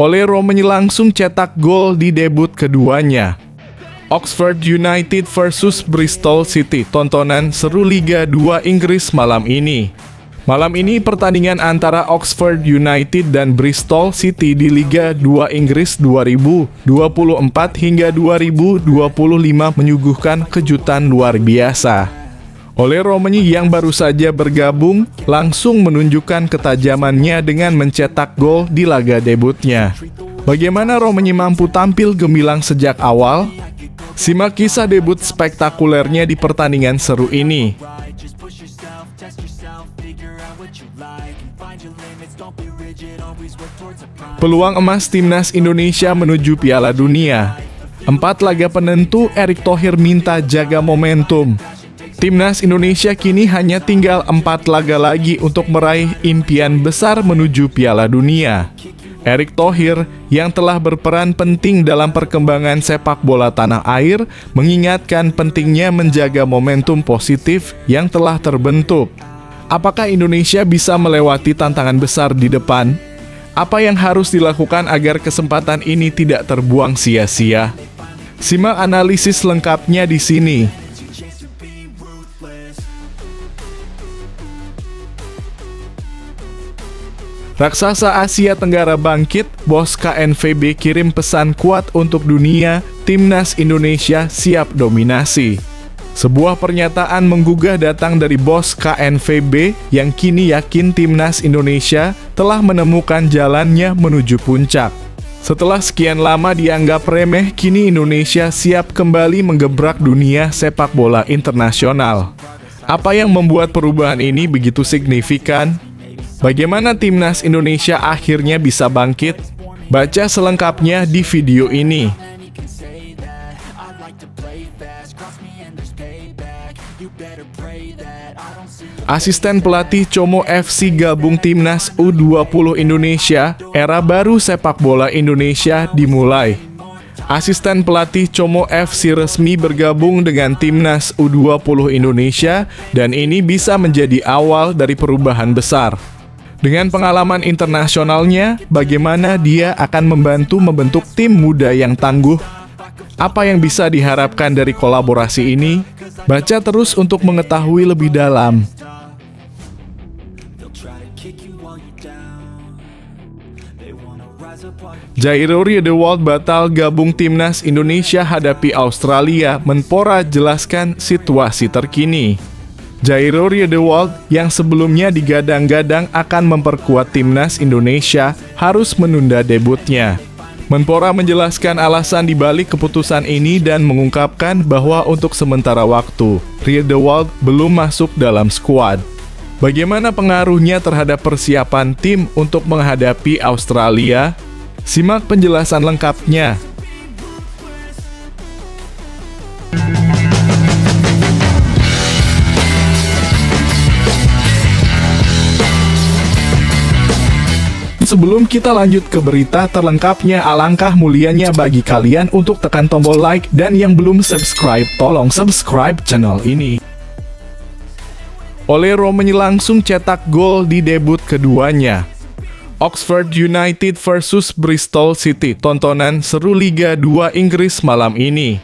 Ole Romeni langsung cetak gol di debut keduanya. Oxford United versus Bristol City, tontonan seru Liga 2 Inggris malam ini. Malam ini pertandingan antara Oxford United dan Bristol City di Liga 2 Inggris 2024 hingga 2025 menyuguhkan kejutan luar biasa. Ole Romeni yang baru saja bergabung langsung menunjukkan ketajamannya dengan mencetak gol di laga debutnya. Bagaimana Romeni mampu tampil gemilang sejak awal? Simak kisah debut spektakulernya di pertandingan seru ini. Peluang emas Timnas Indonesia menuju Piala Dunia. 4 laga penentu, Erick Thohir minta jaga momentum. Timnas Indonesia kini hanya tinggal 4 laga lagi untuk meraih impian besar menuju Piala Dunia. Erick Thohir yang telah berperan penting dalam perkembangan sepak bola tanah air mengingatkan pentingnya menjaga momentum positif yang telah terbentuk. Apakah Indonesia bisa melewati tantangan besar di depan? Apa yang harus dilakukan agar kesempatan ini tidak terbuang sia-sia? Simak analisis lengkapnya di sini. Raksasa Asia Tenggara bangkit, bos KNVB kirim pesan kuat untuk dunia, Timnas Indonesia siap dominasi. Sebuah pernyataan menggugah datang dari bos KNVB yang kini yakin Timnas Indonesia telah menemukan jalannya menuju puncak. Setelah sekian lama dianggap remeh, kini Indonesia siap kembali menggebrak dunia sepak bola internasional. Apa yang membuat perubahan ini begitu signifikan? Bagaimana Timnas Indonesia akhirnya bisa bangkit? Baca selengkapnya di video ini. Asisten pelatih Como FC gabung Timnas U20 Indonesia, era baru sepak bola Indonesia dimulai. Asisten pelatih Como FC resmi bergabung dengan Timnas U20 Indonesia dan ini bisa menjadi awal dari perubahan besar. Dengan pengalaman internasionalnya, bagaimana dia akan membantu membentuk tim muda yang tangguh? Apa yang bisa diharapkan dari kolaborasi ini? Baca terus untuk mengetahui lebih dalam. Jairo Riedewald batal gabung Timnas Indonesia hadapi Australia, Menpora jelaskan situasi terkini. Jairo Riedewald yang sebelumnya digadang-gadang akan memperkuat Timnas Indonesia harus menunda debutnya. Menpora menjelaskan alasan dibalik keputusan ini dan mengungkapkan bahwa untuk sementara waktu, Riedewald belum masuk dalam skuad. Bagaimana pengaruhnya terhadap persiapan tim untuk menghadapi Australia? Simak penjelasan lengkapnya. Sebelum kita lanjut ke berita terlengkapnya, alangkah mulianya bagi kalian untuk tekan tombol like dan yang belum subscribe, tolong subscribe channel ini. Ole Romeni langsung cetak gol di debut keduanya. Oxford United versus Bristol City, tontonan seru Liga 2 Inggris malam ini.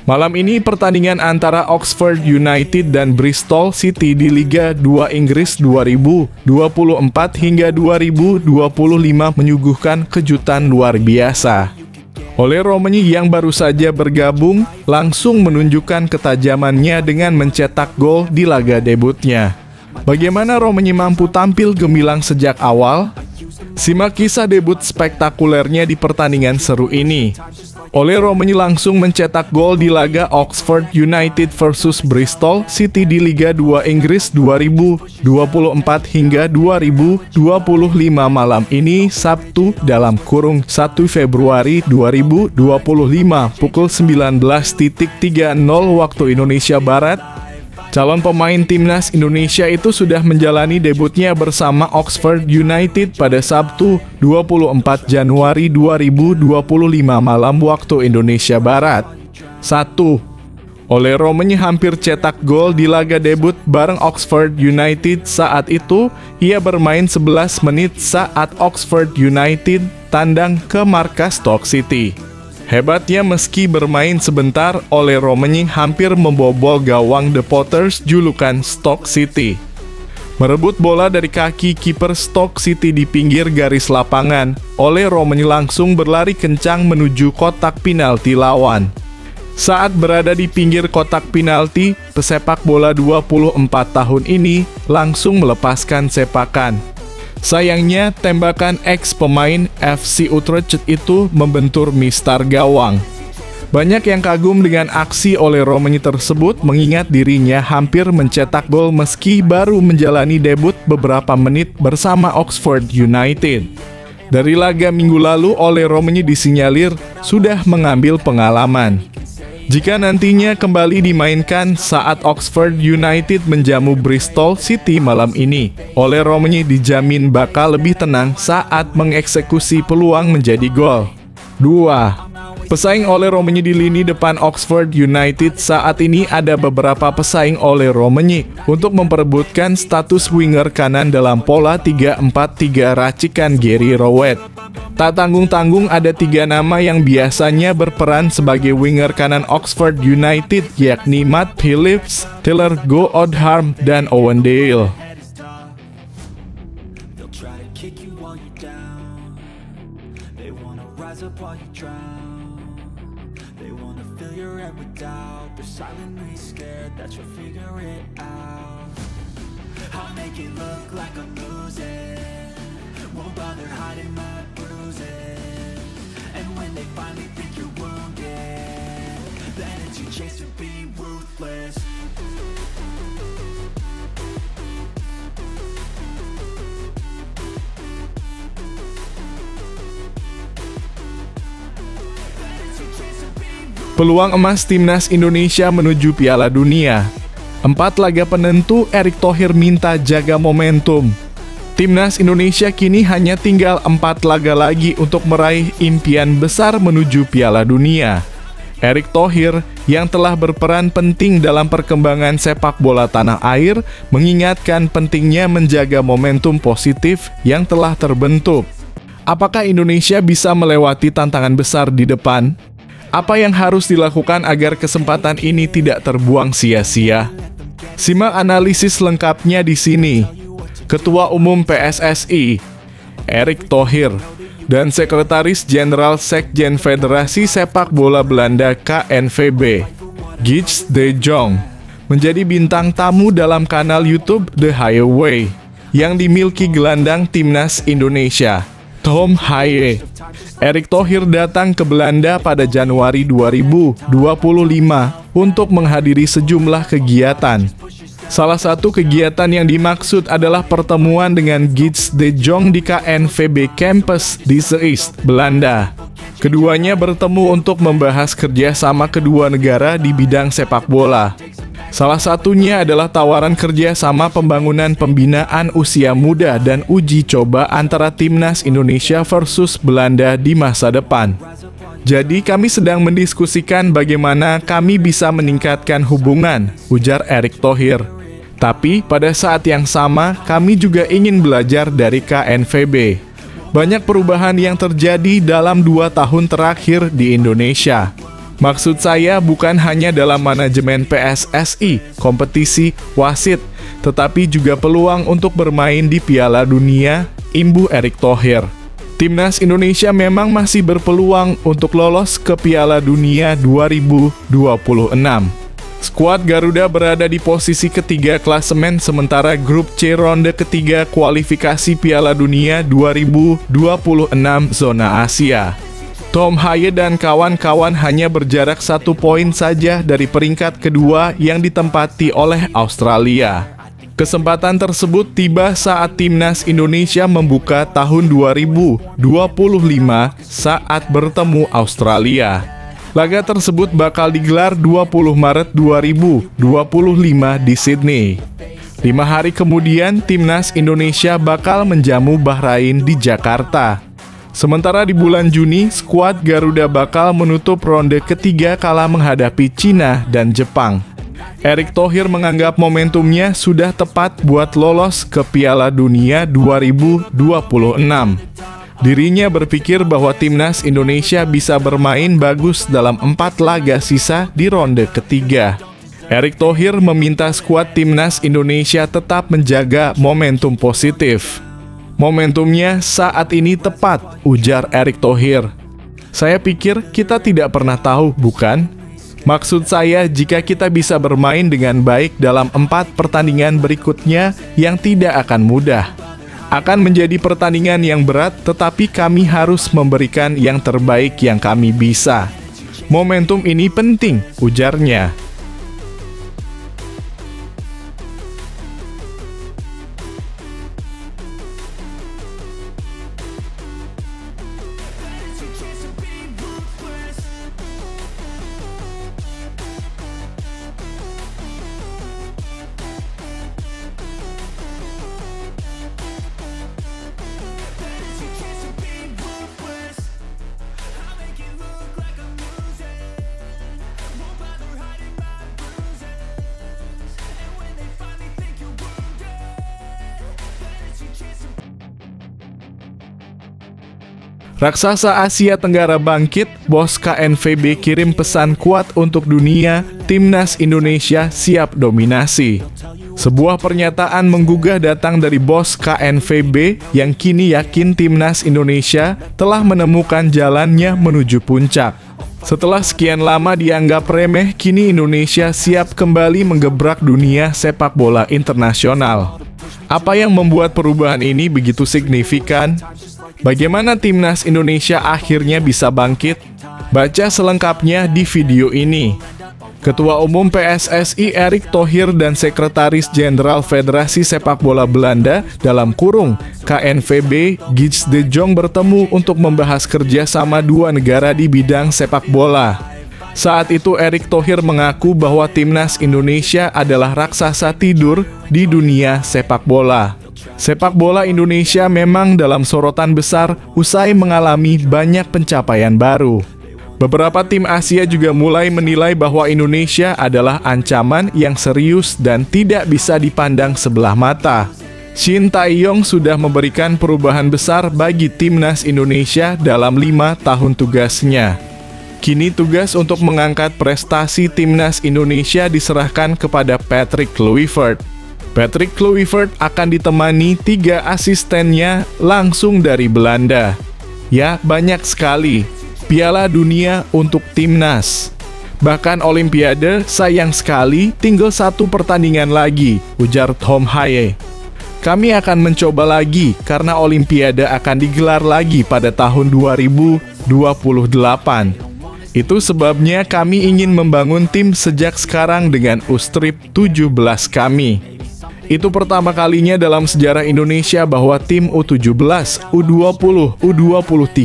Malam ini pertandingan antara Oxford United dan Bristol City di Liga 2 Inggris 2024 hingga 2025 menyuguhkan kejutan luar biasa. Ole Romeni yang baru saja bergabung langsung menunjukkan ketajamannya dengan mencetak gol di laga debutnya. Bagaimana Romeni mampu tampil gemilang sejak awal? Simak kisah debut spektakulernya di pertandingan seru ini. Ole Romeni langsung mencetak gol di laga Oxford United versus Bristol City di Liga 2 Inggris 2024 hingga 2025 malam ini Sabtu (1 Februari 2025) pukul 19.30 waktu Indonesia Barat. Calon pemain Timnas Indonesia itu sudah menjalani debutnya bersama Oxford United pada Sabtu 24 Januari 2025 malam waktu Indonesia Barat. 1. Ole Romeni hampir cetak gol di laga debut bareng Oxford United. Saat itu, ia bermain 11 menit saat Oxford United tandang ke markas Stoke City. Hebatnya meski bermain sebentar, Ole Romeni hampir membobol gawang The Potters julukan Stoke City. Merebut bola dari kaki kiper Stoke City di pinggir garis lapangan, Ole Romeni langsung berlari kencang menuju kotak penalti lawan. Saat berada di pinggir kotak penalti, pesepak bola 24 tahun ini langsung melepaskan sepakan. Sayangnya, tembakan ex-pemain FC Utrecht itu membentur mistar gawang. Banyak yang kagum dengan aksi Ole Romeni tersebut, mengingat dirinya hampir mencetak gol meski baru menjalani debut beberapa menit bersama Oxford United. Dari laga minggu lalu, Ole Romeni disinyalir sudah mengambil pengalaman. Jika nantinya kembali dimainkan saat Oxford United menjamu Bristol City malam ini, Ole Romeni dijamin bakal lebih tenang saat mengeksekusi peluang menjadi gol. 2. Pesaing Ole Romeni di lini depan Oxford United saat ini ada beberapa pesaing Ole Romeni untuk memperebutkan status winger kanan dalam pola 3-4-3 racikan Gary Rowett. Tak tanggung-tanggung ada 3 nama yang biasanya berperan sebagai winger kanan Oxford United, yakni Matt Phillips, Taylor Goodharm, dan Owen Dale. Peluang emas timnas Indonesia menuju Piala Dunia. 4 laga penentu, Erick Thohir minta jaga momentum. Timnas Indonesia kini hanya tinggal 4 laga lagi untuk meraih impian besar menuju Piala Dunia. Erick Thohir yang telah berperan penting dalam perkembangan sepak bola tanah air mengingatkan pentingnya menjaga momentum positif yang telah terbentuk. Apakah Indonesia bisa melewati tantangan besar di depan? Apa yang harus dilakukan agar kesempatan ini tidak terbuang sia-sia? Simak analisis lengkapnya di sini. Ketua Umum PSSI, Erick Thohir, dan Sekretaris Jenderal Sekjen Federasi Sepak Bola Belanda KNVB, Guus de Jong, menjadi bintang tamu dalam kanal YouTube The Highway yang dimiliki gelandang timnas Indonesia, Tom Haaien. Erick Thohir datang ke Belanda pada Januari 2025 untuk menghadiri sejumlah kegiatan. Salah satu kegiatan yang dimaksud adalah pertemuan dengan Guus de Jong di KNVB Campus di Zeist, Belanda. Keduanya bertemu untuk membahas kerjasama kedua negara di bidang sepak bola. Salah satunya adalah tawaran kerjasama pembangunan pembinaan usia muda dan uji coba antara timnas Indonesia versus Belanda di masa depan. Jadi kami sedang mendiskusikan bagaimana kami bisa meningkatkan hubungan, ujar Erick Thohir. Tapi pada saat yang sama, kami juga ingin belajar dari KNVB. Banyak perubahan yang terjadi dalam 2 tahun terakhir di Indonesia. Maksud saya bukan hanya dalam manajemen PSSI, kompetisi, wasit, tetapi juga peluang untuk bermain di Piala Dunia, imbuh Erick Thohir. Timnas Indonesia memang masih berpeluang untuk lolos ke Piala Dunia 2026. Skuad Garuda berada di posisi ketiga klasemen, sementara grup C ronde ketiga kualifikasi Piala Dunia 2026 zona Asia. Tom Haaien dan kawan-kawan hanya berjarak 1 poin saja dari peringkat kedua yang ditempati oleh Australia. Kesempatan tersebut tiba saat timnas Indonesia membuka tahun 2025 saat bertemu Australia. Laga tersebut bakal digelar 20 Maret 2025 di Sydney. 5 hari kemudian, timnas Indonesia bakal menjamu Bahrain di Jakarta. Sementara di bulan Juni, skuad Garuda bakal menutup ronde ketiga kala menghadapi Cina dan Jepang. Erick Thohir menganggap momentumnya sudah tepat buat lolos ke Piala Dunia 2026. Dirinya berpikir bahwa timnas Indonesia bisa bermain bagus dalam 4 laga sisa di ronde ketiga. Erick Thohir meminta skuad timnas Indonesia tetap menjaga momentum positif. Momentumnya saat ini tepat, ujar Erick Thohir. Saya pikir kita tidak pernah tahu, bukan? Maksud saya, jika kita bisa bermain dengan baik dalam 4 pertandingan berikutnya yang tidak akan mudah. Akan menjadi pertandingan yang berat, tetapi kami harus memberikan yang terbaik yang kami bisa. Momentum ini penting, ujarnya. Raksasa Asia Tenggara bangkit, bos KNVB kirim pesan kuat untuk dunia, timnas Indonesia siap dominasi. Sebuah pernyataan menggugah datang dari bos KNVB yang kini yakin timnas Indonesia telah menemukan jalannya menuju puncak. Setelah sekian lama dianggap remeh, kini Indonesia siap kembali menggebrak dunia sepak bola internasional. Apa yang membuat perubahan ini begitu signifikan? Bagaimana timnas Indonesia akhirnya bisa bangkit? Baca selengkapnya di video ini. Ketua Umum PSSI Erick Thohir dan Sekretaris Jenderal Federasi Sepak Bola Belanda (KNVB) Guus de Jong bertemu untuk membahas kerjasama dua negara di bidang sepak bola. Saat itu Erick Thohir mengaku bahwa timnas Indonesia adalah raksasa tidur di dunia sepak bola. Sepak bola Indonesia memang dalam sorotan besar usai mengalami banyak pencapaian baru. Beberapa tim Asia juga mulai menilai bahwa Indonesia adalah ancaman yang serius dan tidak bisa dipandang sebelah mata. Shin Tae-yong sudah memberikan perubahan besar bagi timnas Indonesia dalam 5 tahun tugasnya. Kini tugas untuk mengangkat prestasi timnas Indonesia diserahkan kepada Patrick Kluivert. Patrick Kluivert akan ditemani 3 asistennya langsung dari Belanda. Ya, banyak sekali. Piala Dunia untuk timnas. Bahkan Olimpiade, sayang sekali tinggal 1 pertandingan lagi, ujar Tom Haye. Kami akan mencoba lagi karena Olimpiade akan digelar lagi pada tahun 2028. Itu sebabnya kami ingin membangun tim sejak sekarang dengan U-Strip 17 kami. Itu pertama kalinya dalam sejarah Indonesia bahwa tim U17, U20, U23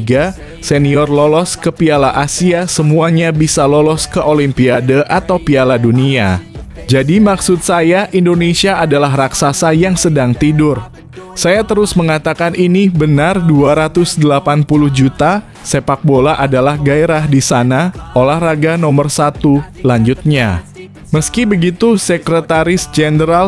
senior lolos ke Piala Asia, semuanya bisa lolos ke Olimpiade atau Piala Dunia. Jadi maksud saya, Indonesia adalah raksasa yang sedang tidur. Saya terus mengatakan ini benar, 280 juta, sepak bola adalah gairah di sana, olahraga nomor 1, lanjutnya. Meski begitu, Sekretaris Jenderal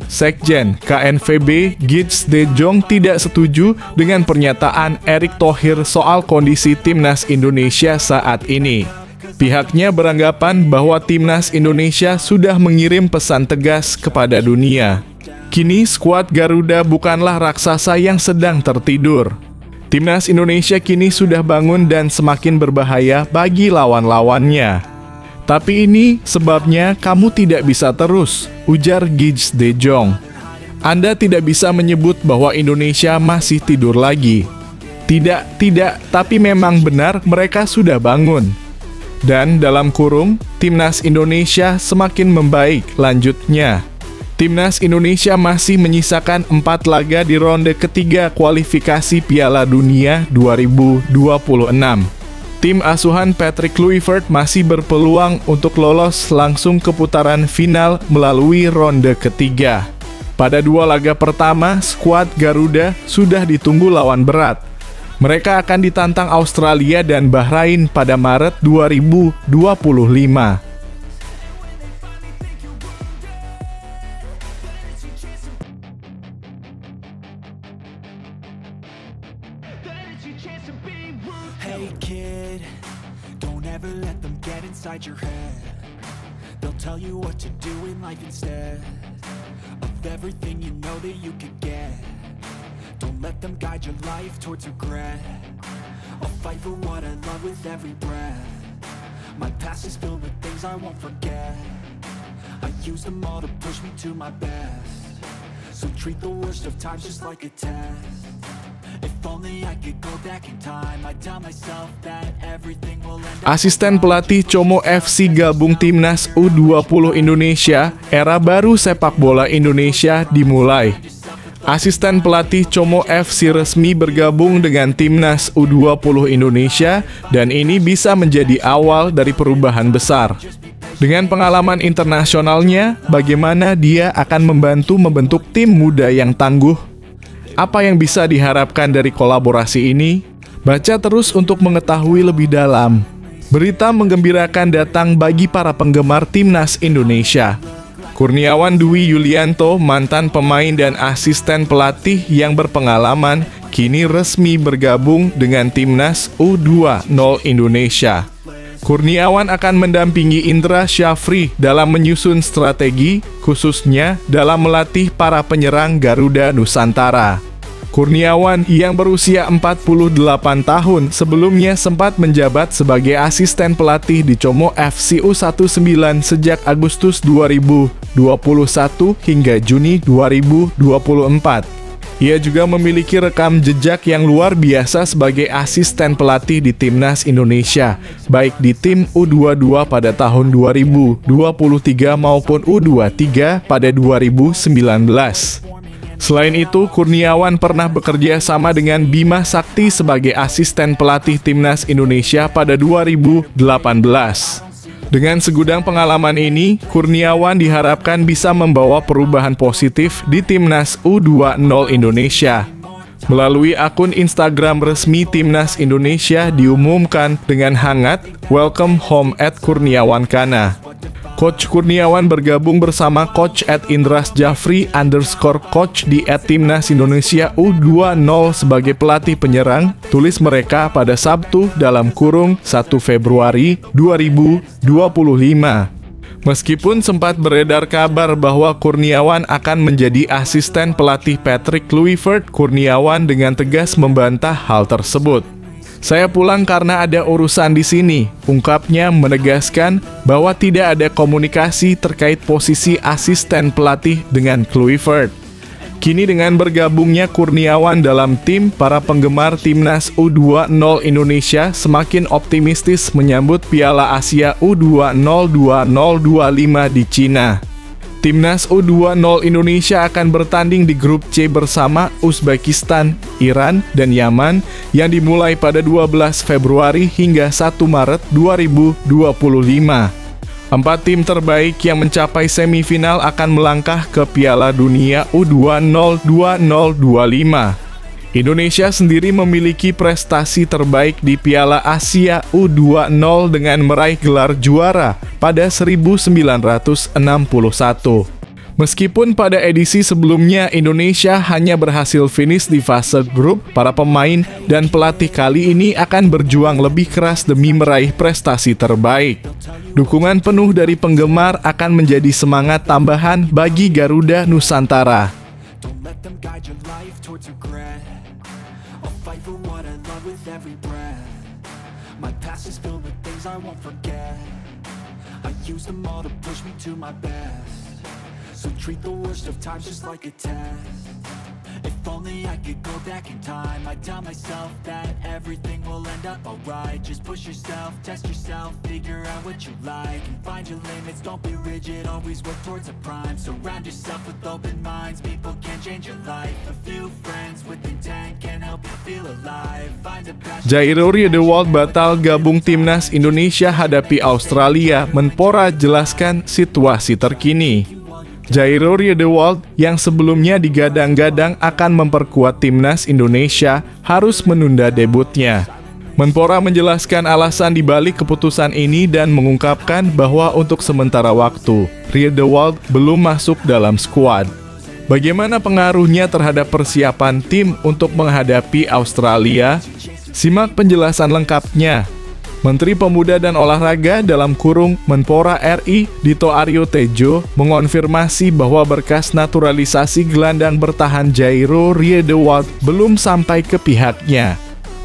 (Sekjen) KNVB Guus de Jong tidak setuju dengan pernyataan Erick Thohir soal kondisi timnas Indonesia saat ini. Pihaknya beranggapan bahwa timnas Indonesia sudah mengirim pesan tegas kepada dunia. Kini skuad Garuda bukanlah raksasa yang sedang tertidur. Timnas Indonesia kini sudah bangun dan semakin berbahaya bagi lawan-lawannya. Tapi ini sebabnya kamu tidak bisa terus, ujar Guus de Jong. Anda tidak bisa menyebut bahwa Indonesia masih tidur lagi. Tidak, tapi memang benar mereka sudah bangun. Dan dalam kurung, timnas Indonesia semakin membaik, lanjutnya. Timnas Indonesia masih menyisakan 4 laga di ronde ketiga kualifikasi Piala Dunia 2026. Tim asuhan Patrick Kluivert masih berpeluang untuk lolos langsung ke putaran final melalui ronde ketiga. Pada 2 laga pertama, skuad Garuda sudah ditunggu lawan berat. Mereka akan ditantang Australia dan Bahrain pada Maret 2025. Hey kid, don't ever let them get inside your head. They'll tell you what to do in life instead of everything you know that you could get. Don't let them guide your life towards regret. I'll fight for what I love with every breath. My past is filled with things I won't forget. I use them all to push me to my best. So treat the worst of times just like a test. If only I could go back in time, I'd tell myself that everything will end up. Asisten pelatih Como FC gabung Timnas U20 Indonesia, era baru sepak bola Indonesia dimulai. Asisten pelatih Como FC resmi bergabung dengan Timnas U20 Indonesia dan ini bisa menjadi awal dari perubahan besar. Dengan pengalaman internasionalnya, bagaimana dia akan membantu membentuk tim muda yang tangguh? Apa yang bisa diharapkan dari kolaborasi ini? Baca terus untuk mengetahui lebih dalam. Berita menggembirakan datang bagi para penggemar Timnas Indonesia. Kurniawan Dwi Yulianto, mantan pemain dan asisten pelatih yang berpengalaman, kini resmi bergabung dengan Timnas U20 Indonesia. Kurniawan akan mendampingi Indra Syafri dalam menyusun strategi, khususnya dalam melatih para penyerang Garuda Nusantara. Kurniawan yang berusia 48 tahun sebelumnya sempat menjabat sebagai asisten pelatih di Como FC U19 sejak Agustus 2021 hingga Juni 2024. Ia juga memiliki rekam jejak yang luar biasa sebagai asisten pelatih di Timnas Indonesia, baik di tim U22 pada tahun 2023 maupun U23 pada 2019. Selain itu, Kurniawan pernah bekerja sama dengan Bima Sakti sebagai asisten pelatih Timnas Indonesia pada 2018. Dengan segudang pengalaman ini, Kurniawan diharapkan bisa membawa perubahan positif di Timnas U20 Indonesia. Melalui akun Instagram resmi Timnas Indonesia diumumkan dengan hangat, "Welcome home at Kurniawan Kana." Coach Kurniawan bergabung bersama Coach @indrasjafri_coach di @timnas Indonesia U20 sebagai pelatih penyerang, tulis mereka pada Sabtu dalam kurung 1 Februari 2025. Meskipun sempat beredar kabar bahwa Kurniawan akan menjadi asisten pelatih Patrick Kluivert, Kurniawan dengan tegas membantah hal tersebut. "Saya pulang karena ada urusan di sini," ungkapnya menegaskan bahwa tidak ada komunikasi terkait posisi asisten pelatih dengan Kluivert. Kini dengan bergabungnya Kurniawan dalam tim, para penggemar Timnas U20 Indonesia semakin optimistis menyambut Piala Asia U20 2025 di Cina. Timnas U20 Indonesia akan bertanding di grup C bersama Uzbekistan, Iran, dan Yaman yang dimulai pada 12 Februari hingga 1 Maret 2025. 4 tim terbaik yang mencapai semifinal akan melangkah ke Piala Dunia U20 2025. Indonesia sendiri memiliki prestasi terbaik di Piala Asia U20 dengan meraih gelar juara pada 1961. Meskipun pada edisi sebelumnya Indonesia hanya berhasil finish di fase grup, para pemain dan pelatih kali ini akan berjuang lebih keras demi meraih prestasi terbaik. Dukungan penuh dari penggemar akan menjadi semangat tambahan bagi Garuda Nusantara. So treat the worst of times just like a test. If only I could go back in time, I'd tell myself that everything will end up alright. Just push yourself, test yourself, figure out what you like, and find your limits, don't be rigid, always work towards a prime. Surround yourself with open minds, people can change your life. A few friends with intent can help you feel alive. Find a passion. Jairo Riedewald batal gabung Timnas Indonesia hadapi Australia, Menpora jelaskan situasi terkini. Jairo Riedewald yang sebelumnya digadang-gadang akan memperkuat timnas Indonesia harus menunda debutnya. Menpora menjelaskan alasan dibalik keputusan ini dan mengungkapkan bahwa untuk sementara waktu, Riedewald belum masuk dalam skuad. Bagaimana pengaruhnya terhadap persiapan tim untuk menghadapi Australia? Simak penjelasan lengkapnya. Menteri Pemuda dan Olahraga (Menpora RI) Dito Aryo Tejo mengonfirmasi bahwa berkas naturalisasi gelandang bertahan Jairo Riedewald belum sampai ke pihaknya.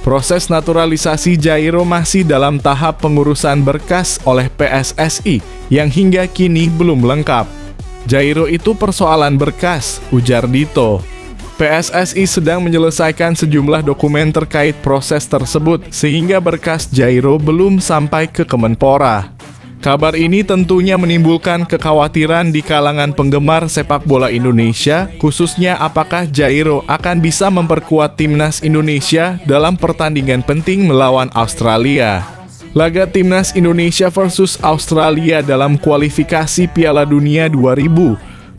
Proses naturalisasi Jairo masih dalam tahap pengurusan berkas oleh PSSI yang hingga kini belum lengkap. Jairo itu persoalan berkas, ujar Dito. PSSI sedang menyelesaikan sejumlah dokumen terkait proses tersebut sehingga berkas Jairo belum sampai ke Kemenpora. Kabar ini tentunya menimbulkan kekhawatiran di kalangan penggemar sepak bola Indonesia, khususnya apakah Jairo akan bisa memperkuat timnas Indonesia dalam pertandingan penting melawan Australia. Laga timnas Indonesia versus Australia dalam kualifikasi Piala Dunia 2026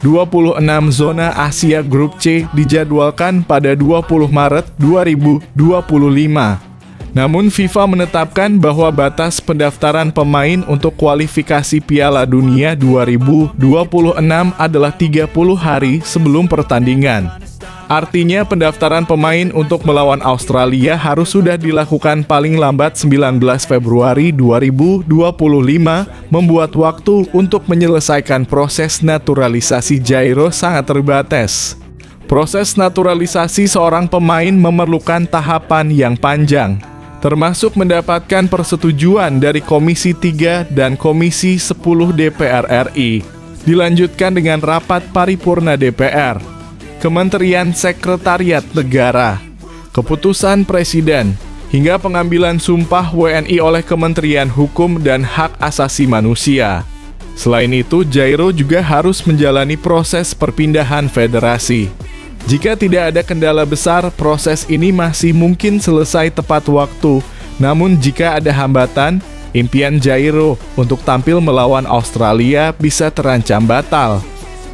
zona Asia Grup C dijadwalkan pada 20 Maret 2025. Namun FIFA menetapkan bahwa batas pendaftaran pemain untuk kualifikasi Piala Dunia 2026 adalah 30 hari sebelum pertandingan. Artinya pendaftaran pemain untuk melawan Australia harus sudah dilakukan paling lambat 19 Februari 2025, membuat waktu untuk menyelesaikan proses naturalisasi Jairo sangat terbatas. Proses naturalisasi seorang pemain memerlukan tahapan yang panjang, termasuk mendapatkan persetujuan dari Komisi 3 dan Komisi 10 DPR RI. Dilanjutkan dengan rapat paripurna DPR. Kementerian Sekretariat Negara, keputusan Presiden, hingga pengambilan sumpah WNI oleh Kementerian Hukum dan Hak Asasi Manusia. Selain itu, Jairo juga harus menjalani proses perpindahan federasi. Jika tidak ada kendala besar, proses ini masih mungkin selesai tepat waktu. Namun jika ada hambatan, impian Jairo untuk tampil melawan Australia bisa terancam batal.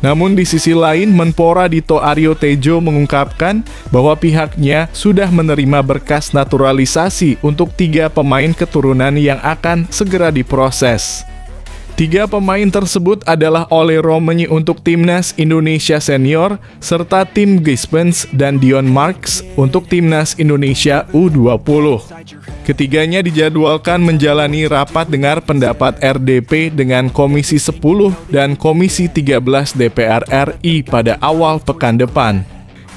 Namun di sisi lain, Menpora Dito Aryo Tejo mengungkapkan bahwa pihaknya sudah menerima berkas naturalisasi untuk 3 pemain keturunan yang akan segera diproses. 3 pemain tersebut adalah Ole Romeni untuk Timnas Indonesia Senior, serta Tim Gispens dan Dion Marks untuk Timnas Indonesia U20. Ketiganya dijadwalkan menjalani rapat dengar pendapat RDP dengan Komisi 10 dan Komisi 13 DPR RI pada awal pekan depan,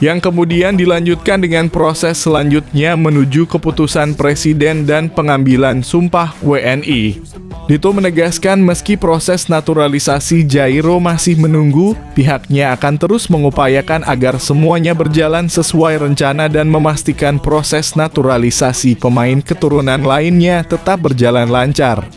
yang kemudian dilanjutkan dengan proses selanjutnya menuju keputusan Presiden dan pengambilan sumpah WNI. Dito menegaskan meski proses naturalisasi Jairo masih menunggu, pihaknya akan terus mengupayakan agar semuanya berjalan sesuai rencana dan memastikan proses naturalisasi pemain keturunan lainnya tetap berjalan lancar.